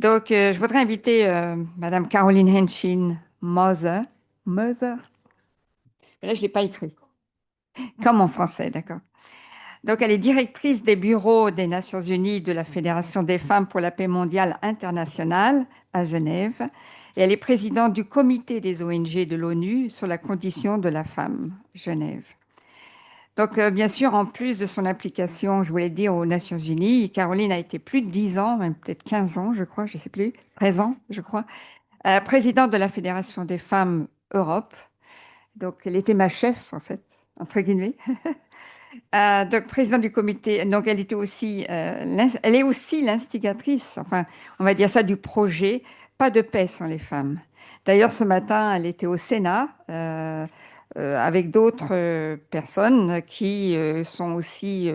Donc, je voudrais inviter Madame Carolyn Handschin Moser. Moser? Mais là, je ne l'ai pas écrit, comme en français, d'accord. Donc, elle est directrice des bureaux des Nations Unies de la Fédération des femmes pour la paix mondiale internationale à Genève. Et elle est présidente du comité des ONG de l'ONU sur la condition de la femme, Genève. Donc, bien sûr, en plus de son application, je voulais dire, aux Nations Unies, Caroline a été plus de 10 ans, même peut-être 15 ans, je crois, je ne sais plus, 13 ans, je crois, présidente de la Fédération des femmes Europe. Donc, elle était ma chef, en fait, entre guillemets. Donc, présidente du comité. Donc, elle était aussi, elle est aussi l'instigatrice, enfin, on va dire ça, du projet Pas de paix sans les femmes. D'ailleurs, ce matin, elle était au Sénat avec d'autres personnes qui sont aussi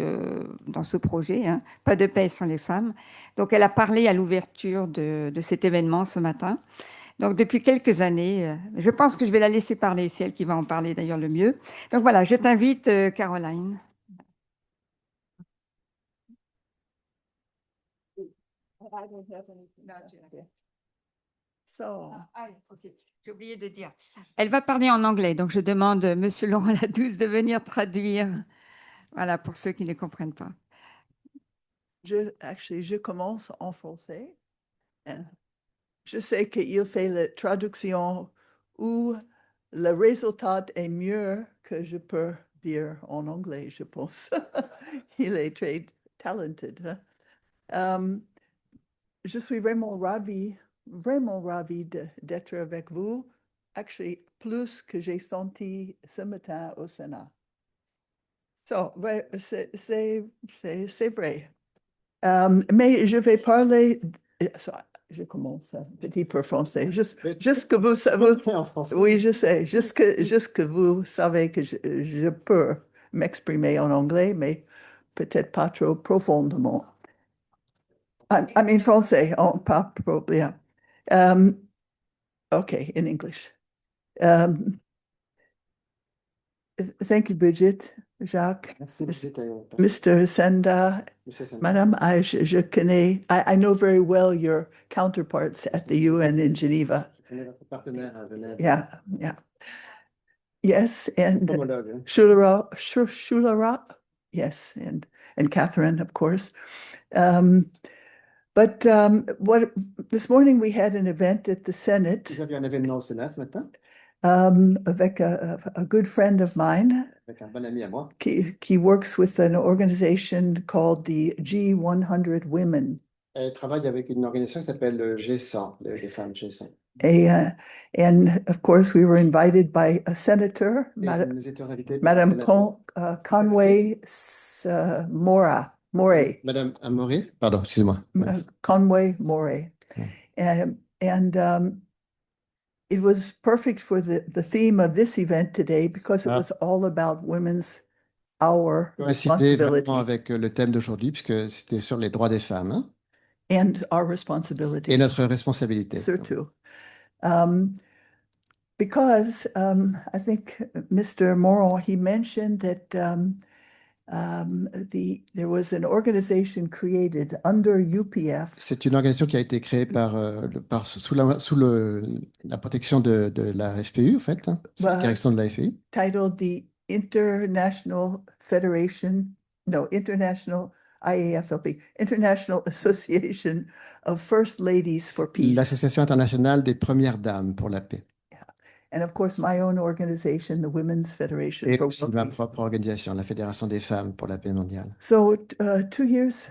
dans ce projet, hein, Pas de paix sans les femmes. Donc, elle a parlé à l'ouverture de cet événement ce matin. Donc, depuis quelques années, je pense que je vais la laisser parler. C'est elle qui va en parler d'ailleurs le mieux. Donc, voilà, je t'invite, Caroline. I don't have anything. No, okay. So, ok. J'ai oublié de dire. Elle va parler en anglais, donc je demande Monsieur Laurent Ladouce de venir traduire. Voilà, pour ceux qui ne comprennent pas. Je commence en français. Je sais qu'il fait la traduction où le résultat est mieux que je peux dire en anglais, je pense. Il est très talented. Hein? Je suis vraiment ravie d'être avec vous. Actually, plus que j'ai senti ce matin au Sénat. So, c'est vrai. Mais je vais parler. Je commence un petit peu français. Juste que vous savez. Oui, je sais. Juste que vous savez que je peux m'exprimer en anglais, mais peut-être pas trop profondément. I mean français, pas trop bien. Okay, in English. Thank you, Bridget, Jacques, Mr. Senda, Madame, je connais, I know very well your counterparts at the UN in Geneva. Yeah, yeah. Yes, and Shulara, yes, and Catherine, of course. But this morning we had an event at the Senate. Vous avez un événement au Sénat ce matin avec a good friend of mine avec un bon ami à moi qui works with an organization called the G100 Women. Elle travaille avec une organisation qui s'appelle le G100, les femmes G100. And of course, we were invited by a senator, Madame Conway Moray. Madame Moray, pardon, excusez-moi. Conway Moray. And it was perfect for the theme of this event today because it was all about our responsibility. Avec le thème d'aujourd'hui, puisque c'était sur les droits des femmes. Hein? And our responsibility. Et notre responsabilité. Surtout. Because I think Mr. Moreau, he mentioned that there was an organization created under UPF. C'est une organisation qui a été créée sous la protection de la FPU, en fait, hein, sous la direction de la FPU. Titled the International IAFLP, International Association of First Ladies for Peace. L'Association internationale des premières dames pour la paix. And of course, my own organization, the Women's Federation. Et aussi ma propre organisation, la Fédération des femmes pour la paix mondiale. So 2 years,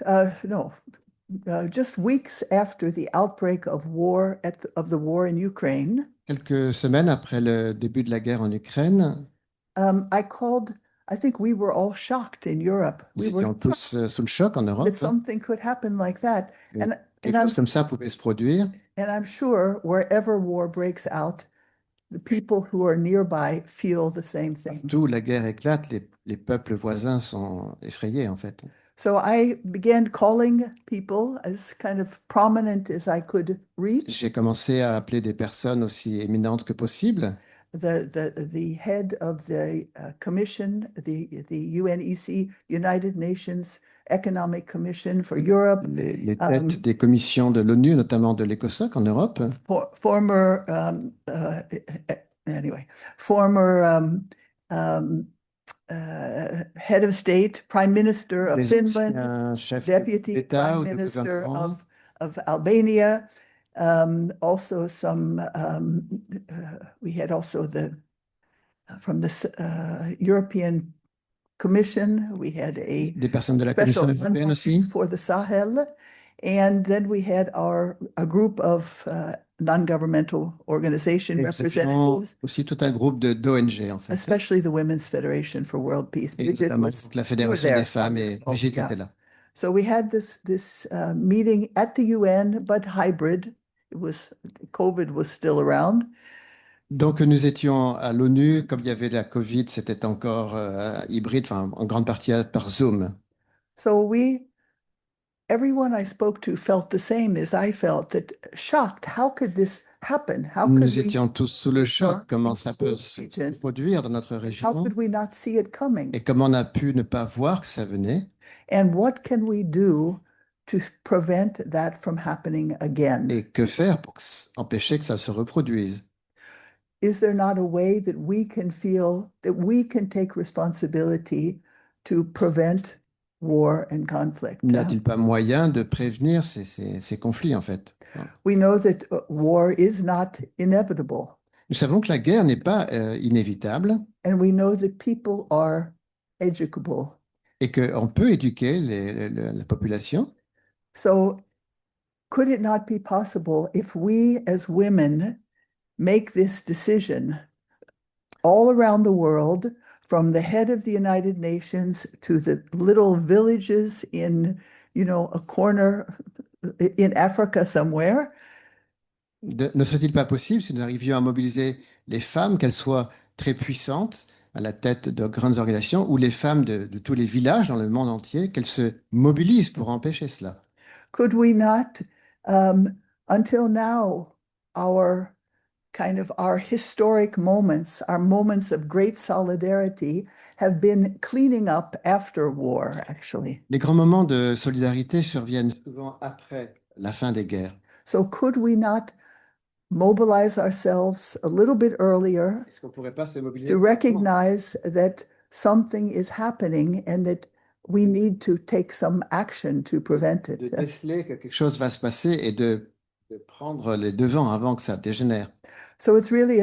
just weeks after the outbreak of the war in Ukraine. Quelques semaines après le début de la guerre en Ukraine. I think we were all shocked in Europe. Nous étions tous sous le choc en Europe. That something could happen like that. Quelque chose comme ça pouvait se produire. And I'm sure wherever war breaks out, the people who are nearby feel the same thing. D'où la guerre éclate, les peuples voisins sont effrayés en fait. So I began calling people as kind of prominent as I could reach. J'ai commencé à appeler des personnes aussi éminentes que possible. The head of the commission, the UNEC, United Nations Economic Commission for Europe, les têtes des commissions de l'ONU, notamment de l'ECOSOC en Europe, former head of state, Prime Minister of les Finland, anciens chefs Deputy d'État Prime ou de Minister gouvernement, of Albania. Also some, we had also from the European Commission, we had a des personnes de la special Commission européenne aussi, for the Sahel. And then we had a group of non-governmental organization et nous avions representatives, aussi tout un groupe d'ONG en fait, especially the Women's Federation for World Peace. et Bridget notamment was, la you were Fédération there des femmes, on this et call, Brigitte yeah. était là. So we had this meeting at the UN, but hybrid. COVID was still around. Donc nous étions à l'ONU, comme il y avait la Covid, c'était encore hybride, enfin en grande partie par Zoom. So everyone I spoke to felt the same as I felt, that shocked. How could this happen? How could Nous we, étions tous sous le choc, Huh? comment ça peut se produire dans notre how région, could we not see it coming? et comment on a pu ne pas voir que ça venait, And what can we do to prevent that from happening again? et que faire pour empêcher que ça se reproduise. Is there not a way that we can feel that we can take responsibility to prevent war and conflict? N'a-t-il pas moyen de prévenir ces conflits en fait? We know that war is not inevitable, Nous savons que la guerre n'est pas inévitable and we know that people are educable. et qu'on peut éduquer la population. So could it not be possible if we as women make this decision all around the world, from the head of the United Nations to the little villages in, a corner in Africa somewhere? Ne serait-il pas possible, si nous arrivions à mobiliser les femmes, qu'elles soient très puissantes, à la tête de grandes organisations, ou les femmes de tous les villages dans le monde entier, qu'elles se mobilisent pour empêcher cela? Could we not, until now, our historic moments, our moments of great solidarity, have been cleaning up after war, actually. Les grands moments de solidarité surviennent souvent après la fin des guerres. So could we not mobilize ourselves a little bit earlier Est-ce qu'on ne pourrait pas se mobiliser to recognize that something is happening and that we need to take some action to prevent de it? déceler que quelque chose va se passer et de prendre les devants avant que ça dégénère? So it's really,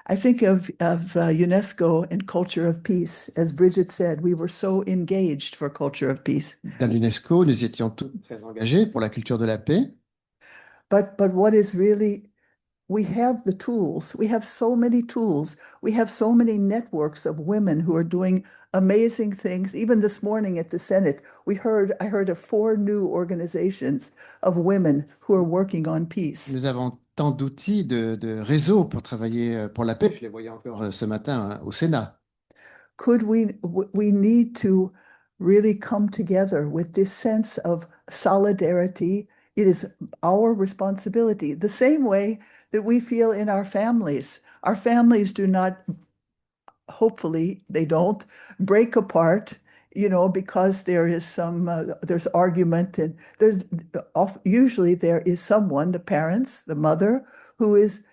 I think of UNESCO and culture of peace. As Bridget said, we were so engaged for culture of peace. Dans l'UNESCO, nous étions tous très engagés pour la culture de la paix. But what is really, we have the tools. We have so many tools. We have so many networks of women who are doing amazing things. Even this morning at the Senate, I heard of 4 new organizations of women who are working on peace. Nous avons tant d'outils, de réseaux pour travailler pour la paix. Je les voyais encore ce matin au Sénat. Could we need to really come together with this sense of solidarity? It is our responsibility, the same way that we feel in our families. Our families do not, hopefully they don't, break apart, because there is there's argument, and usually there is someone, the parents, the mother, who is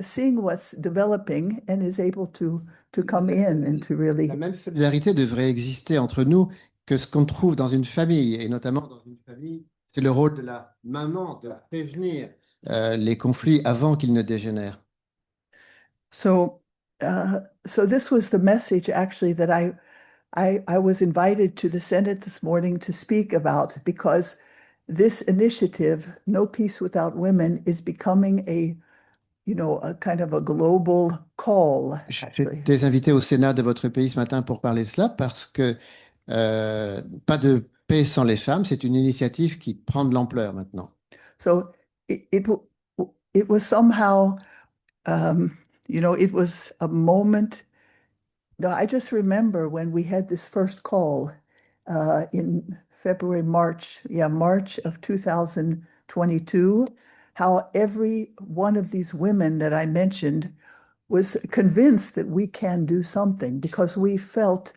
seeing what's developing and is able to come in and to really... La même solidarité devrait exister entre nous que ce qu'on trouve dans une famille, et notamment dans une famille, c'est le rôle de la maman de prévenir les conflits avant qu'ils ne dégénèrent. So this was the message actually that I was invited to the Senate this morning to speak about, because this initiative, No Peace Without Women, is becoming a kind of a global call. J'étais invité au Sénat de votre pays ce matin pour parler de cela parce que pas de paix sans les femmes, c'est une initiative qui prend de l'ampleur maintenant. So it was somehow, it was a moment. No, I just remember when we had this first call in March of 2022, how every one of these women that I mentioned was convinced that we can do something, because we felt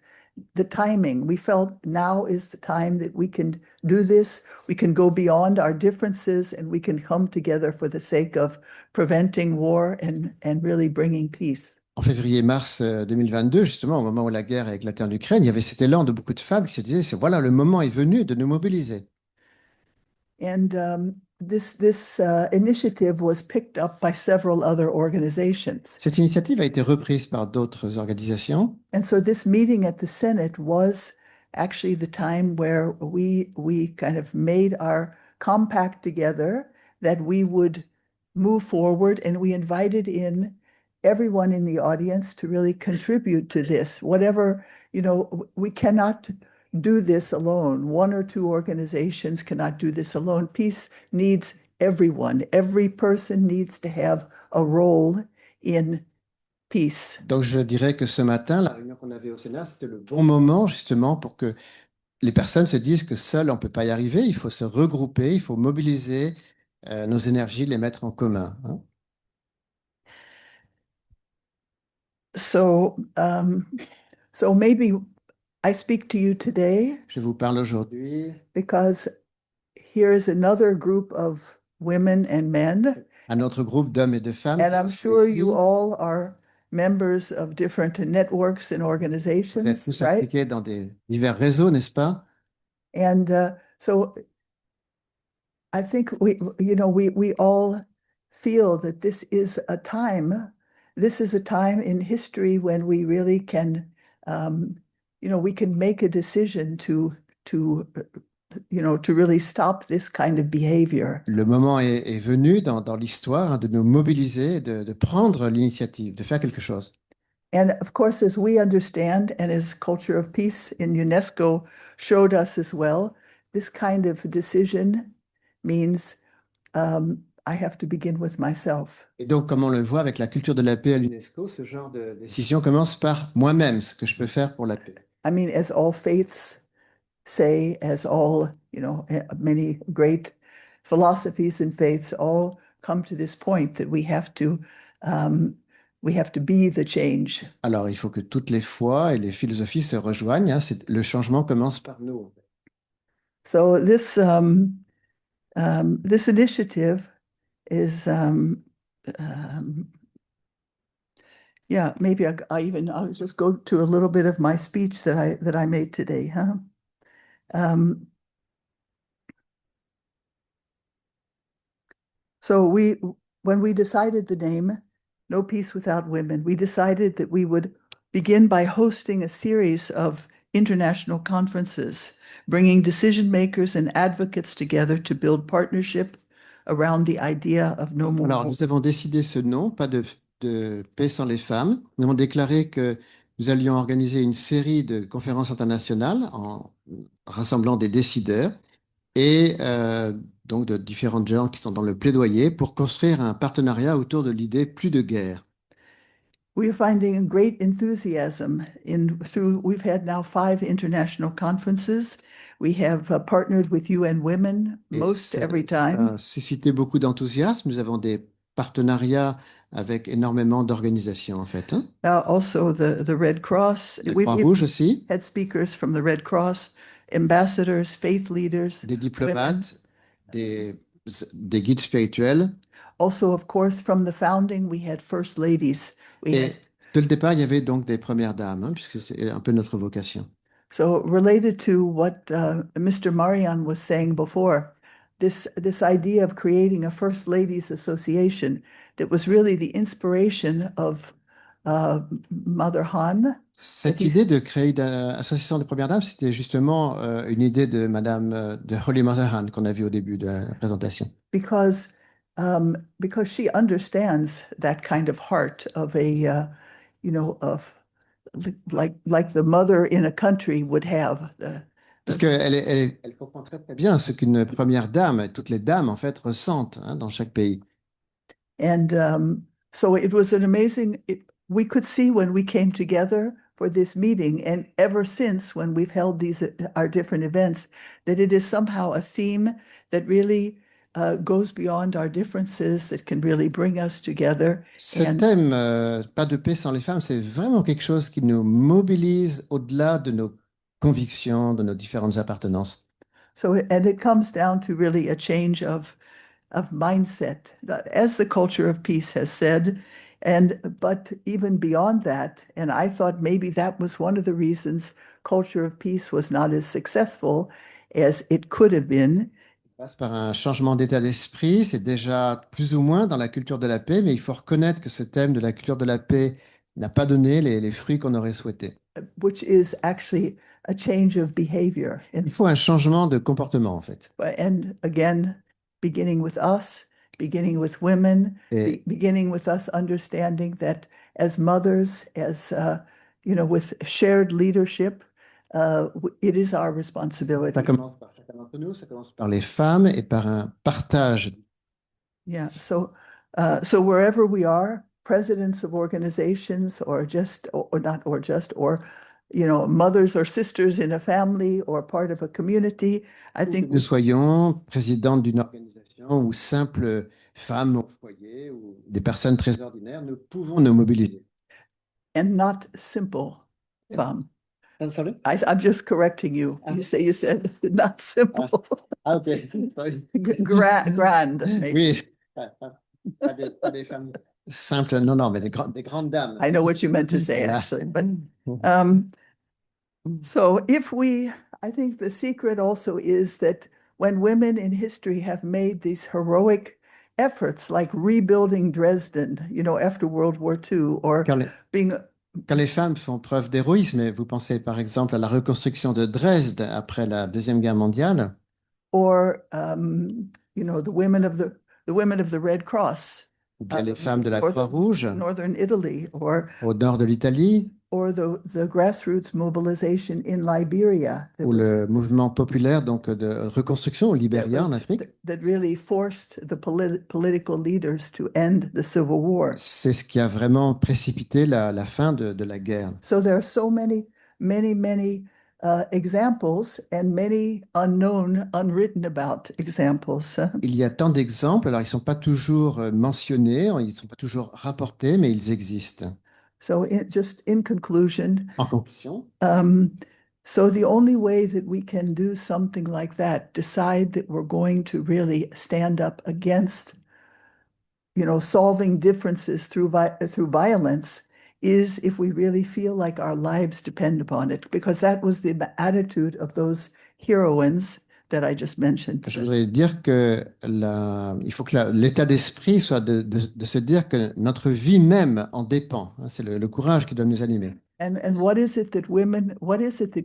the timing. We felt now is the time that we can do this. We can go beyond our differences and we can come together for the sake of preventing war and really bringing peace. En février-mars 2022, justement, au moment où la guerre a éclaté en Ukraine, il y avait cet élan de beaucoup de femmes qui se disaient, voilà, le moment est venu de nous mobiliser. And this initiative was picked up by several other organizations. Cette initiative a été reprise par d'autres organisations. And so this meeting at the Senate was actually the time where we kind of made our compact together that we would move forward, and we invited in everyone in the audience to really contribute to this. Whatever, we cannot do this alone. One or two organizations cannot do this alone. Peace needs everyone. Every person needs to have a role in peace. Donc je dirais que ce matin, la réunion qu'on avait au Sénat, c'était le bon moment justement pour que les personnes se disent que seul on ne peut pas y arriver, il faut se regrouper, il faut mobiliser nos énergies, les mettre en commun. Hein. So maybe I speak to you today Je vous parle aujourd'hui because here is another group of women and men, à notre groupe d'hommes et de femmes. and I'm sure Ici. you all are members of different networks and Vous êtes organizations, tous right? impliqués dans des divers réseaux, n'est-ce pas? And so I think we all feel that this is a time in history when we really can, we can make a decision to really stop this kind of behavior. Le moment est venu dans l'histoire de nous mobiliser, de prendre l'initiative, de faire quelque chose. And of course, as we understand, and as Culture of Peace in UNESCO showed us as well, this kind of decision means I have to begin with myself. Et donc, comme on le voit avec la culture de la paix à l'UNESCO, ce genre de décision commence par moi-même, ce que je peux faire pour la paix. I mean, as all faiths say, as all, many great philosophies and faiths all come to this point that we have to be the change. Alors, il faut que toutes les foi et les philosophies se rejoignent. Hein, le changement commence par nous. So this initiative is, maybe I'll just go to a little bit of my speech that I made today, huh? So when we decided the name, No Peace Without Women, we decided that we would begin by hosting a series of international conferences, bringing decision makers and advocates together to build partnership around the idea of no more. Alors, nous avons décidé ce nom, pas de paix sans les femmes. Nous avons déclaré que nous allions organiser une série de conférences internationales en rassemblant des décideurs et donc de différents gens qui sont dans le plaidoyer pour construire un partenariat autour de l'idée plus de guerre. We are finding great enthusiasm we've had now 5 international conferences. We have partnered with UN Women most every time. Ça a suscité beaucoup d'enthousiasme. Nous avons des partenariats avec énormément d'organisations, en fait. Hein. Also the Red Cross. Le Croix-Rouge aussi. Had speakers from the Red Cross, ambassadors, faith leaders. Des diplomates, des guides spirituels. Also, of course, from the founding, we had first ladies. Et dès le départ, il y avait donc des premières dames, hein, puisque c'est un peu notre vocation. So related to what Mr. Marian was saying before, this idea of creating a First Ladies Association that was really the inspiration of Mother Han. Cette idée de créer une association de premières dames, c'était justement une idée de Madame de Holy Mother Han qu'on a vue au début de la présentation. Because she understands that kind of heart of a, of like the mother in a country would have. Parce qu'elle comprend très, très bien ce qu'une première dame, toutes les dames en fait, ressentent hein, dans chaque pays. And so it was an amazing, we could see when we came together for this meeting, and ever since when we've held our different events, that it is somehow a theme that really goes beyond our differences, that can really bring us together. Ce And thème, pas de paix sans les femmes, c'est vraiment quelque chose qui nous mobilise au-delà de nos convictions, de nos différentes appartenances. so, and it comes down to really a change of mindset, as the culture of peace has said. But even beyond that, and I thought maybe that was one of the reasons culture of peace was not as successful as it could have been. Passe par un changement d'état d'esprit, c'est déjà plus ou moins dans la culture de la paix, mais il faut reconnaître que ce thème de la culture de la paix n'a pas donné les fruits qu'on aurait souhaités. Which is actually a change of behavior. Il faut un changement de comportement, en fait. And again, beginning with us, beginning with women, Et beginning with us understanding that as mothers, as with shared leadership, it is our responsibility. ça commence par chacun d'entre nous, ça commence par les femmes et par un partage. Yeah. So wherever we are, presidents of organizations, or just, or not, or just, or mothers or sisters in a family, or part of a community, I Que think nous soyons présidentes d'une organisation ou simples femmes au foyer ou des personnes très ordinaires, nous pouvons nous mobiliser. and not simple femme. Sorry? I'm just correcting you. You said not simple. Ah, ok. Sorry. Grand, maybe. Oui, pas des femmes simples, non, non, mais des grandes dames. I know what you meant to say, Voilà. actually. But so I think the secret also is that when women in history have made these heroic efforts, like rebuilding Dresden, after World War II, or being Quand les femmes font preuve d'héroïsme, vous pensez par exemple à la reconstruction de Dresde après la Deuxième Guerre mondiale, or the women of the Red Cross, ou bien les femmes de la Croix-Rouge Northern Italy, or au nord de l'Italie, or the grassroots mobilization in Liberia, ou le mouvement populaire donc de reconstruction au Libéria en Afrique. that really forced the political leaders to end the Civil War. C'est ce qui a vraiment précipité la fin de la guerre. So there are so many examples, and many unknown, unwritten about examples. Il y a tant d'exemples, alors ils ne sont pas toujours mentionnés, ils ne sont pas toujours rapportés, mais ils existent. So just in conclusion, En conclusion, so the only way that we can do something like that, decide that we're going to really stand up against, solving differences through violence, is if we really feel like our lives depend upon it, because that was the attitude of those heroines that I just mentioned. je voudrais dire que il faut que l'état d'esprit soit de se dire que notre vie même en dépend. C'est le courage qui doit nous animer. And what is it that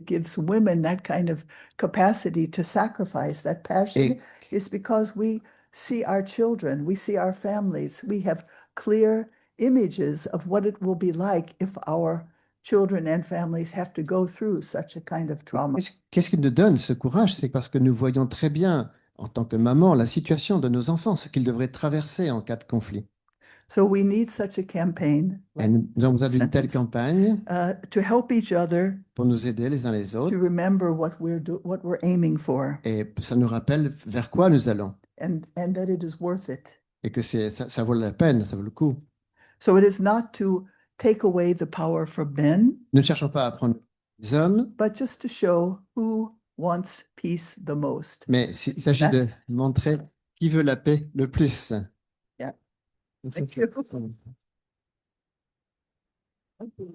gives women that kind of capacity to sacrifice, that passion? Is because we see our children, we see our families, we have clear images of what it will be like if our children and families have to go through such a kind of trauma. Qu'est-ce qui nous donne ce courage? C'est parce que nous voyons très bien, en tant que maman, la situation de nos enfants, ce qu'ils devraient traverser en cas de conflit. So we need such a campaign. Et nous avons besoin d'une telle campagne to help each other, pour nous aider les uns les to autres. remember what we're aiming for, Et ça nous rappelle vers quoi nous allons. and that it is worth it. Et que ça vaut la peine, ça vaut le coup. So it is not to take away the power from men, Nous ne cherchons pas à prendre les hommes, but just to show who wants peace the most. mais il s'agit de montrer qui veut la paix le plus. Yeah. Thank you. Thank you.